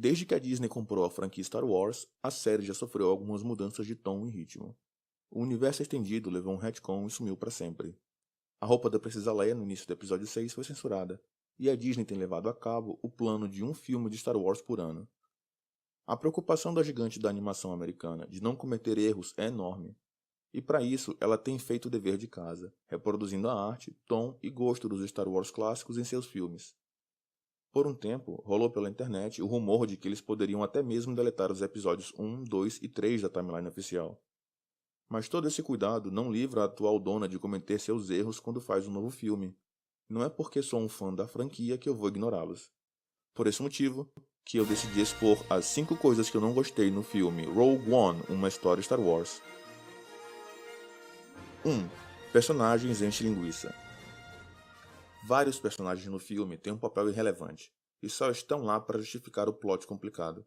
Desde que a Disney comprou a franquia Star Wars, a série já sofreu algumas mudanças de tom e ritmo. O universo estendido levou um retcon e sumiu para sempre. A roupa da Princesa Leia no início do episódio 6 foi censurada, e a Disney tem levado a cabo o plano de um filme de Star Wars por ano. A preocupação da gigante da animação americana de não cometer erros é enorme, e para isso ela tem feito o dever de casa, reproduzindo a arte, tom e gosto dos Star Wars clássicos em seus filmes. Por um tempo, rolou pela internet o rumor de que eles poderiam até mesmo deletar os episódios 1, 2 e 3 da timeline oficial. Mas todo esse cuidado não livra a atual dona de cometer seus erros quando faz um novo filme. Não é porque sou um fã da franquia que eu vou ignorá-los. Por esse motivo, que eu decidi expor as 5 coisas que eu não gostei no filme Rogue One, uma história Star Wars. 1. Personagens enche linguiça. Vários personagens no filme têm um papel irrelevante, e só estão lá para justificar o plot complicado.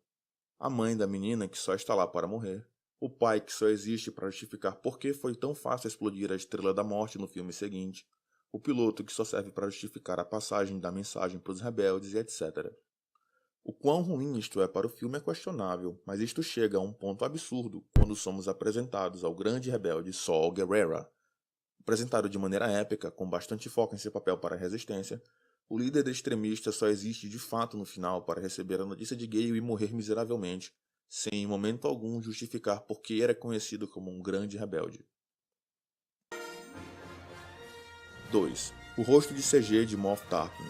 A mãe da menina que só está lá para morrer, o pai que só existe para justificar por que foi tão fácil explodir a Estrela da Morte no filme seguinte, o piloto que só serve para justificar a passagem da mensagem para os rebeldes e etc. O quão ruim isto é para o filme é questionável, mas isto chega a um ponto absurdo quando somos apresentados ao grande rebelde Saw Gerrera. Apresentado de maneira épica, com bastante foco em seu papel para a resistência, o líder extremista só existe de fato no final para receber a notícia de Gale e morrer miseravelmente, sem em momento algum justificar por que era conhecido como um grande rebelde. 2. O rosto de CG de Moff Tarkin.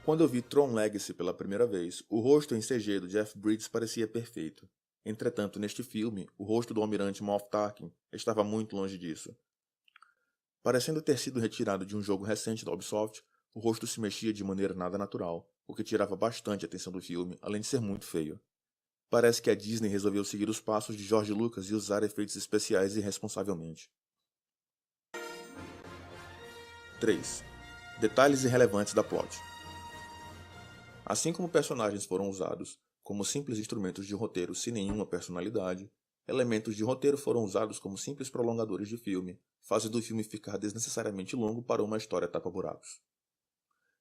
Quando eu vi Tron Legacy pela primeira vez, o rosto em CG do Jeff Bridges parecia perfeito. Entretanto, neste filme, o rosto do almirante Moff Tarkin estava muito longe disso. Parecendo ter sido retirado de um jogo recente da Ubisoft, o rosto se mexia de maneira nada natural, o que tirava bastante a atenção do filme, além de ser muito feio. Parece que a Disney resolveu seguir os passos de George Lucas e usar efeitos especiais irresponsavelmente. 3. Detalhes irrelevantes da plot. Assim como personagens foram usados como simples instrumentos de roteiro sem nenhuma personalidade, elementos de roteiro foram usados como simples prolongadores de filme, fazendo o filme ficar desnecessariamente longo para uma história tapa-buracos.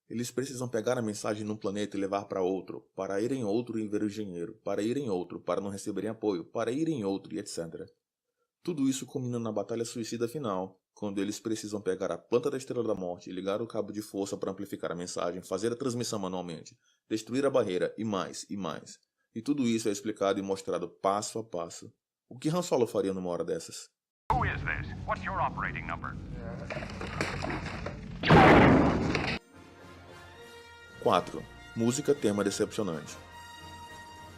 Eles precisam pegar a mensagem num planeta e levar para outro, para ir em outro e ver o engenheiro, para ir em outro, para não receberem apoio, para ir em outro e etc. Tudo isso culmina na batalha suicida final, quando eles precisam pegar a planta da Estrela da Morte e ligar o cabo de força para amplificar a mensagem, fazer a transmissão manualmente, destruir a barreira e mais, e mais. E tudo isso é explicado e mostrado passo a passo. O que Han Solo faria numa hora dessas? Who is this? What's your operating number? 4. Música tema decepcionante.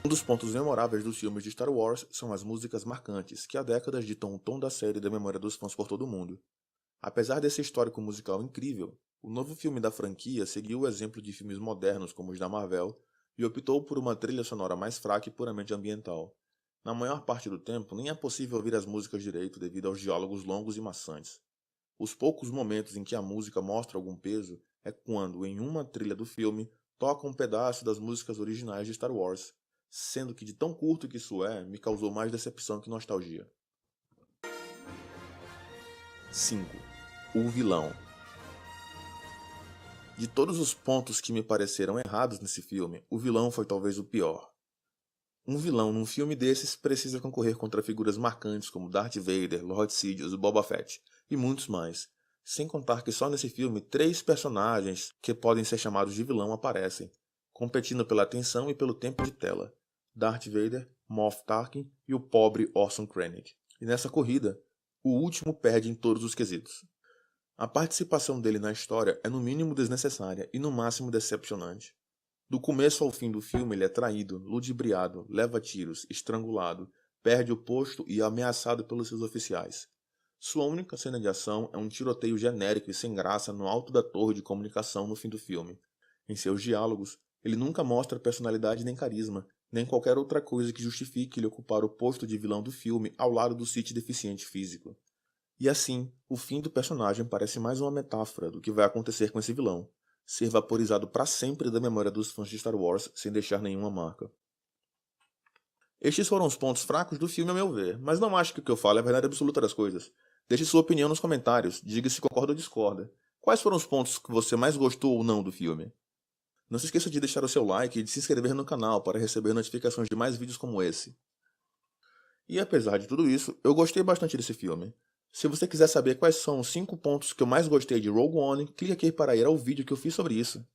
Um dos pontos memoráveis dos filmes de Star Wars são as músicas marcantes, que há décadas ditam o tom da série e da memória dos fãs por todo o mundo. Apesar desse histórico musical incrível, o novo filme da franquia seguiu o exemplo de filmes modernos como os da Marvel e optou por uma trilha sonora mais fraca e puramente ambiental. Na maior parte do tempo, nem é possível ouvir as músicas direito devido aos diálogos longos e maçantes. Os poucos momentos em que a música mostra algum peso é quando, em uma trilha do filme, toca um pedaço das músicas originais de Star Wars, sendo que de tão curto que isso é, me causou mais decepção que nostalgia. 5. O vilão. De todos os pontos que me pareceram errados nesse filme, o vilão foi talvez o pior. Um vilão num filme desses precisa concorrer contra figuras marcantes como Darth Vader, Lord Sidious, Boba Fett e muitos mais, sem contar que só nesse filme 3 personagens que podem ser chamados de vilão aparecem, competindo pela atenção e pelo tempo de tela: Darth Vader, Moff Tarkin e o pobre Orson Krennic. E nessa corrida, o último perde em todos os quesitos. A participação dele na história é no mínimo desnecessária e no máximo decepcionante. Do começo ao fim do filme ele é traído, ludibriado, leva tiros, estrangulado, perde o posto e é ameaçado pelos seus oficiais. Sua única cena de ação é um tiroteio genérico e sem graça no alto da torre de comunicação no fim do filme. Em seus diálogos, ele nunca mostra personalidade nem carisma, nem qualquer outra coisa que justifique ele ocupar o posto de vilão do filme ao lado do Sith deficiente físico. E assim, o fim do personagem parece mais uma metáfora do que vai acontecer com esse vilão, ser vaporizado para sempre da memória dos fãs de Star Wars sem deixar nenhuma marca. Estes foram os pontos fracos do filme a meu ver, mas não acho que o que eu falo é a verdade absoluta das coisas. Deixe sua opinião nos comentários, diga se concorda ou discorda. Quais foram os pontos que você mais gostou ou não do filme? Não se esqueça de deixar o seu like e de se inscrever no canal para receber notificações de mais vídeos como esse. E apesar de tudo isso, eu gostei bastante desse filme. Se você quiser saber quais são os 5 pontos que eu mais gostei de Rogue One, clique aqui para ir ao vídeo que eu fiz sobre isso.